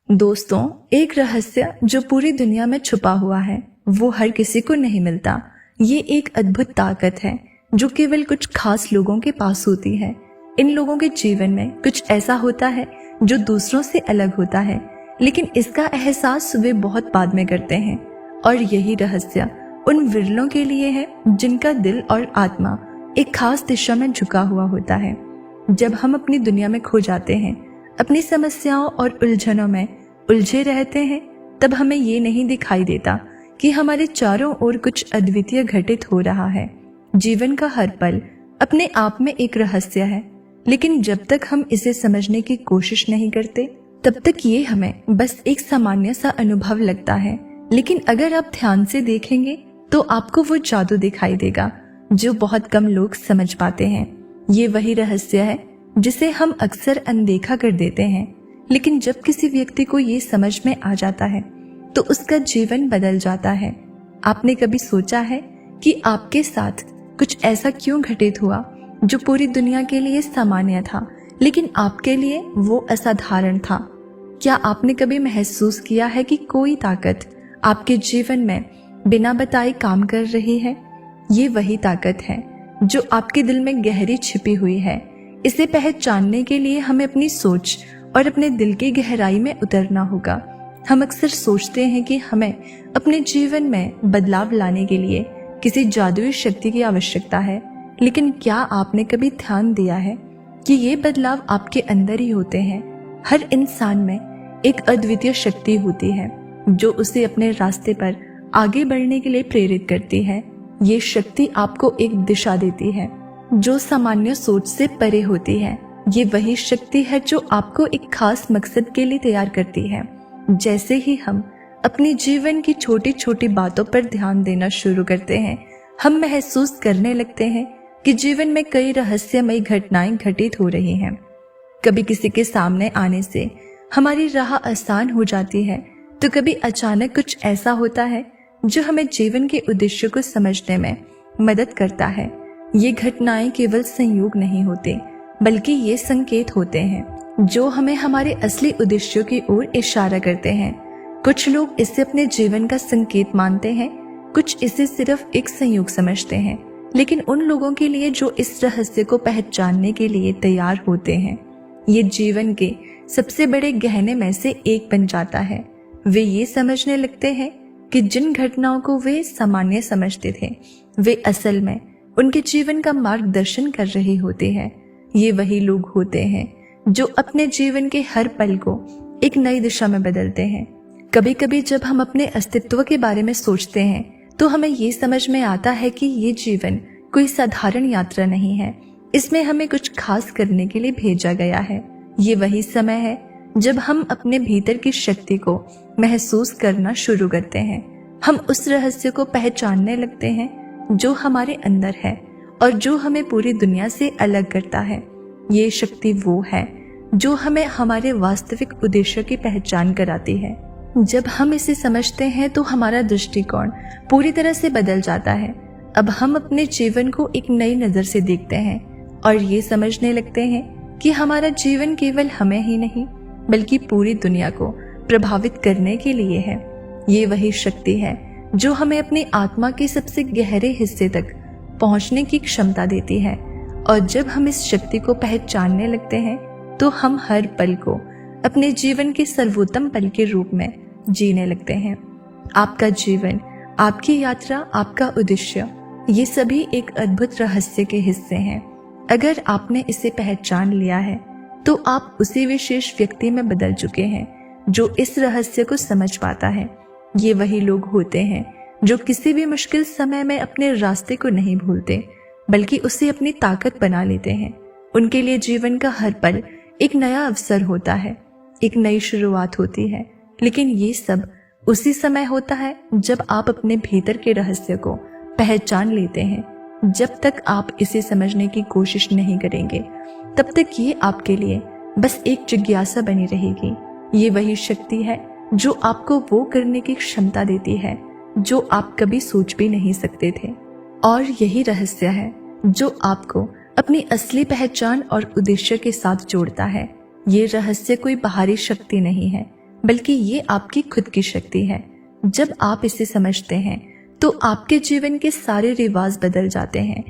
दोस्तों, एक रहस्य जो पूरी दुनिया में छुपा हुआ है वो हर किसी को नहीं मिलता। ये एक अद्भुत ताकत है जो केवल कुछ खास लोगों के पास होती है। इन लोगों के जीवन में कुछ ऐसा होता है जो दूसरों से अलग होता है, लेकिन इसका एहसास वे बहुत बाद में करते हैं। और यही रहस्य उन विरलों के लिए है जिनका दिल और आत्मा एक खास दिशा में झुका हुआ होता है। जब हम अपनी दुनिया में खो जाते हैं, अपनी समस्याओं और उलझनों में उलझे रहते हैं, तब हमें ये नहीं दिखाई देता कि हमारे चारों ओर कुछ अद्वितीय घटित हो रहा है। जीवन का हर पल अपने आप में एक रहस्य है, लेकिन जब तक हम इसे समझने की कोशिश नहीं करते तब तक ये हमें बस एक सामान्य सा अनुभव लगता है। लेकिन अगर आप ध्यान से देखेंगे तो आपको वो जादू दिखाई देगा जो बहुत कम लोग समझ पाते हैं। ये वही रहस्य है जिसे हम अक्सर अनदेखा कर देते हैं, लेकिन जब किसी व्यक्ति को ये समझ में आ जाता है तो उसका जीवन बदल जाता है। आपने कभी सोचा है कि आपके साथ कुछ ऐसा क्यों घटित हुआ जो पूरी दुनिया के लिए सामान्य था, लेकिन आपके लिए वो असाधारण था? क्या आपने कभी महसूस किया है कि कोई ताकत आपके जीवन में बिना बताए काम कर रही है? ये वही ताकत है जो आपके दिल में गहरी छिपी हुई है। इसे पहचानने के लिए हमें अपनी सोच और अपने दिल की गहराई में उतरना होगा। हम अक्सर सोचते हैं कि हमें अपने जीवन में बदलाव लाने के लिए किसी जादुई शक्ति की आवश्यकता है, लेकिन क्या आपने कभी ध्यान दिया है कि ये बदलाव आपके अंदर ही होते हैं? हर इंसान में एक अद्वितीय शक्ति होती है जो उसे अपने रास्ते पर आगे बढ़ने के लिए प्रेरित करती है। ये शक्ति आपको एक दिशा देती है जो सामान्य सोच से परे होती है। ये वही शक्ति है जो आपको एक खास मकसद के लिए तैयार करती है। जैसे ही हम अपने जीवन की छोटी छोटी बातों पर ध्यान देना शुरू करते हैं, हम महसूस करने लगते हैं कि जीवन में कई रहस्यमयी घटनाएं घटित हो रही हैं। कभी किसी के सामने आने से हमारी राह आसान हो जाती है, तो कभी अचानक कुछ ऐसा होता है जो हमें जीवन के उद्देश्य को समझने में मदद करता है। ये घटनाएं केवल संयोग नहीं होते, बल्कि ये संकेत होते हैं जो हमें हमारे असली उद्देश्यों की ओर इशारा करते हैं। कुछ लोग इसे अपने जीवन का संकेत मानते हैं, कुछ इसे सिर्फ एक संयोग समझते हैं, लेकिन उन लोगों के लिए जो इस रहस्य को पहचानने के लिए तैयार होते हैं, ये जीवन के सबसे बड़े गहने में से एक बन जाता है। वे ये समझने लगते हैं कि जिन घटनाओं को वे सामान्य समझते थे, वे असल में उनके जीवन का मार्गदर्शन कर रही होते हैं। ये वही लोग होते हैं जो अपने जीवन के हर पल को एक नई दिशा में बदलते हैं। कभी कभी जब हम अपने अस्तित्व के बारे में सोचते हैं तो हमें ये समझ में आता है कि ये जीवन कोई साधारण यात्रा नहीं है, इसमें हमें कुछ खास करने के लिए भेजा गया है। ये वही समय है जब हम अपने भीतर की शक्ति को महसूस करना शुरू करते हैं। हम उस रहस्य को पहचानने लगते हैं जो हमारे अंदर है और जो हमें पूरी दुनिया से अलग करता है। ये शक्ति वो है जो हमें हमारे वास्तविक उद्देश्य की पहचान कराती है। जब हम इसे समझते हैं तो हमारा दृष्टिकोण पूरी तरह से बदल जाता है। अब हम अपने जीवन को एक नई नजर से देखते हैं और ये समझने लगते हैं कि हमारा जीवन केवल हमें ही नहीं बल्कि पूरी दुनिया को प्रभावित करने के लिए है। ये वही शक्ति है जो हमें अपनी आत्मा के सबसे गहरे हिस्से तक पहुंचने की क्षमता देती है। और जब हम इस शक्ति को पहचानने लगते हैं तो हम हर पल को अपने जीवन के सर्वोत्तम पल के रूप में जीने लगते हैं। आपका जीवन, आपकी यात्रा, आपका उद्देश्य, ये सभी एक अद्भुत रहस्य के हिस्से हैं। अगर आपने इसे पहचान लिया है तो आप उसी विशेष व्यक्ति में बदल चुके हैं जो इस रहस्य को समझ पाता है। ये वही लोग होते हैं जो किसी भी मुश्किल समय में अपने रास्ते को नहीं भूलते, बल्कि उसे अपनी ताकत बना लेते हैं। उनके लिए जीवन का हर पल एक नया अवसर होता है, एक नई शुरुआत होती है। लेकिन ये सब उसी समय होता है जब आप अपने भीतर के रहस्य को पहचान लेते हैं। जब तक आप इसे समझने की कोशिश नहीं करेंगे, तब तक ये आपके लिए बस एक जिज्ञासा बनी रहेगी। ये वही शक्ति है जो आपको वो करने की क्षमता देती है जो आप कभी सोच भी नहीं सकते थे। और यही रहस्य है जो आपको अपनी असली पहचान और उद्देश्य के साथ जोड़ता है। ये रहस्य कोई बाहरी शक्ति नहीं है, बल्कि ये आपकी खुद की शक्ति है। जब आप इसे समझते हैं तो आपके जीवन के सारे रिवाज बदल जाते हैं।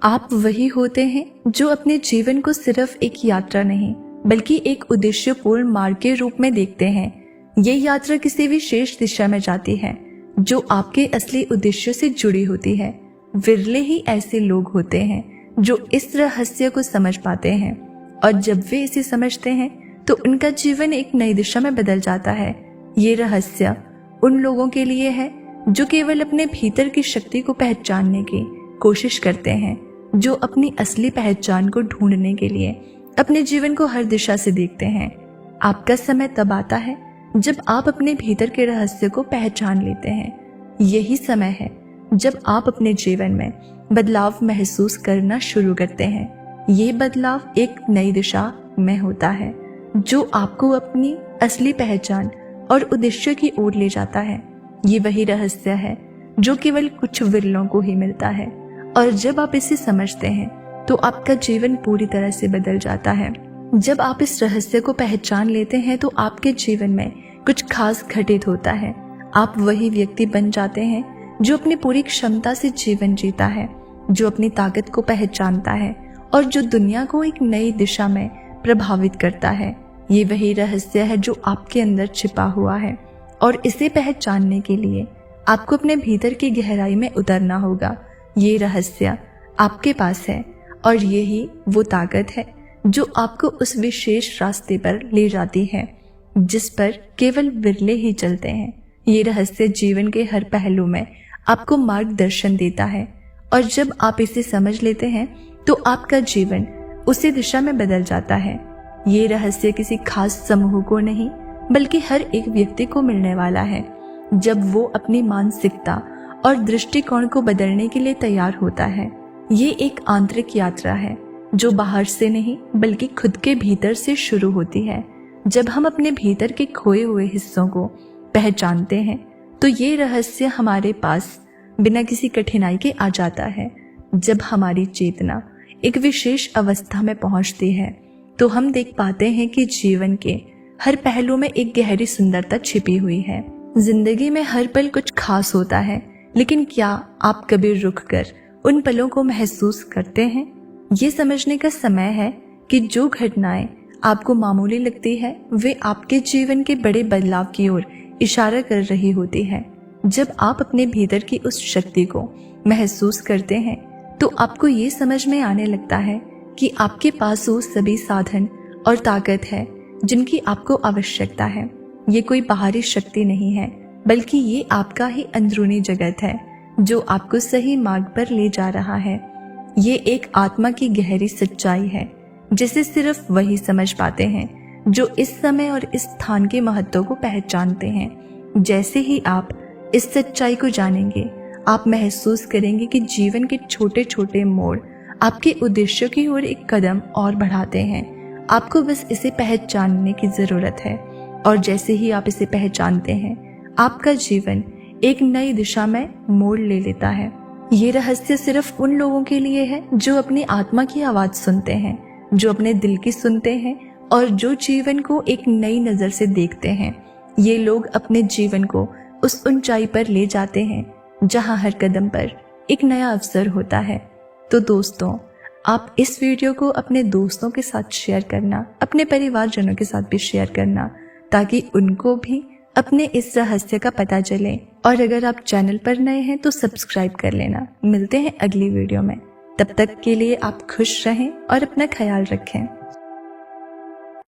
आप वही होते हैं जो अपने जीवन को सिर्फ एक यात्रा नहीं बल्कि एक उद्देश्यपूर्ण मार्ग के रूप में देखते हैं। ये यात्रा किसी विशेष दिशा में जाती है जो आपके असली उद्देश्य से जुड़ी होती है। विरले ही ऐसे लोग होते हैं जो इस रहस्य को समझ पाते हैं, और जब वे इसे समझते हैं तो उनका जीवन एक नई दिशा में बदल जाता है। ये रहस्य उन लोगों के लिए है जो केवल अपने भीतर की शक्ति को पहचानने की कोशिश करते हैं, जो अपनी असली पहचान को ढूंढने के लिए अपने जीवन को हर दिशा से देखते हैं। आपका समय तब आता है जब आप अपने भीतर के रहस्य को पहचान लेते हैं। यही समय है जब आप अपने जीवन में बदलाव महसूस करना शुरू करते हैं। ये बदलाव एक नई दिशा में होता है जो आपको अपनी असली पहचान और उद्देश्य की ओर ले जाता है। ये वही रहस्य है जो केवल कुछ विरलों को ही मिलता है, और जब आप इसे समझते हैं तो आपका जीवन पूरी तरह से बदल जाता है। जब आप इस रहस्य को पहचान लेते हैं तो आपके जीवन में कुछ खास घटित होता है। आप वही व्यक्ति बन जाते हैं जो अपनी पूरी क्षमता से जीवन जीता है, जो अपनी ताकत को पहचानता है और जो दुनिया को एक नई दिशा में प्रभावित करता है। ये वही रहस्य है जो आपके अंदर छिपा हुआ है, और इसे पहचानने के लिए आपको अपने भीतर की गहराई में उतरना होगा। ये रहस्य आपके पास है, और यही वो ताकत है जो आपको उस विशेष रास्ते पर ले जाती है जिस पर केवल विरले ही चलते हैं। ये रहस्य जीवन के हर पहलू में आपको मार्गदर्शन देता है, और जब आप इसे समझ लेते हैं तो आपका जीवन उसी दिशा में बदल जाता है। ये रहस्य किसी खास समूह को नहीं बल्कि हर एक व्यक्ति को मिलने वाला है जब वो अपनी मानसिकता और दृष्टिकोण को बदलने के लिए तैयार होता है। ये एक आंतरिक यात्रा है जो बाहर से नहीं बल्कि खुद के भीतर से शुरू होती है। जब हम अपने भीतर के खोए हुए हिस्सों को पहचानते हैं तो ये रहस्य हमारे पास बिना किसी कठिनाई के आ जाता है। जब हमारी चेतना एक विशेष अवस्था में पहुंचती है तो हम देख पाते हैं कि जीवन के हर पहलू में एक गहरी सुंदरता छिपी हुई है। जिंदगी में हर पल कुछ खास होता है, लेकिन क्या आप कभी रुककर उन पलों को महसूस करते हैं? ये समझने का समय है कि जो घटनाएं आपको मामूली लगती है वे आपके जीवन के बड़े बदलाव की ओर इशारा कर रही होती है। जब आप अपने भीतर की उस शक्ति को महसूस करते हैं तो आपको ये समझ में आने लगता है कि आपके पास वो सभी साधन और ताकत है जिनकी आपको आवश्यकता है। ये कोई बाहरी शक्ति नहीं है बल्कि ये आपका ही अंदरूनी जगत है जो आपको सही मार्ग पर ले जा रहा है। ये एक आत्मा की गहरी सच्चाई है जिसे सिर्फ वही समझ पाते हैं जो इस समय और इस स्थान के महत्व को पहचानते हैं। जैसे ही आप इस सच्चाई को जानेंगे आप महसूस करेंगे कि जीवन के छोटे छोटे मोड़ आपके उद्देश्यों की ओर एक कदम और बढ़ाते हैं। आपको बस इसे पहचानने की जरूरत है, और जैसे ही आप इसे पहचानते हैं आपका जीवन एक नई दिशा में मोड़ ले लेता है। ये रहस्य सिर्फ उन लोगों के लिए है जो अपनी आत्मा की आवाज सुनते हैं, जो अपने दिल की सुनते हैं और जो जीवन को एक नई नजर से देखते हैं। ये लोग अपने जीवन को उस ऊंचाई पर ले जाते हैं जहां हर कदम पर एक नया अवसर होता है। तो दोस्तों, आप इस वीडियो को अपने दोस्तों के साथ शेयर करना, अपने परिवारजनों के साथ भी शेयर करना, ताकि उनको भी अपने इस रहस्य का पता चले। और अगर आप चैनल पर नए हैं तो सब्सक्राइब कर लेना। मिलते हैं अगली वीडियो में, तब तक के लिए आप खुश रहें और अपना ख्याल रखें।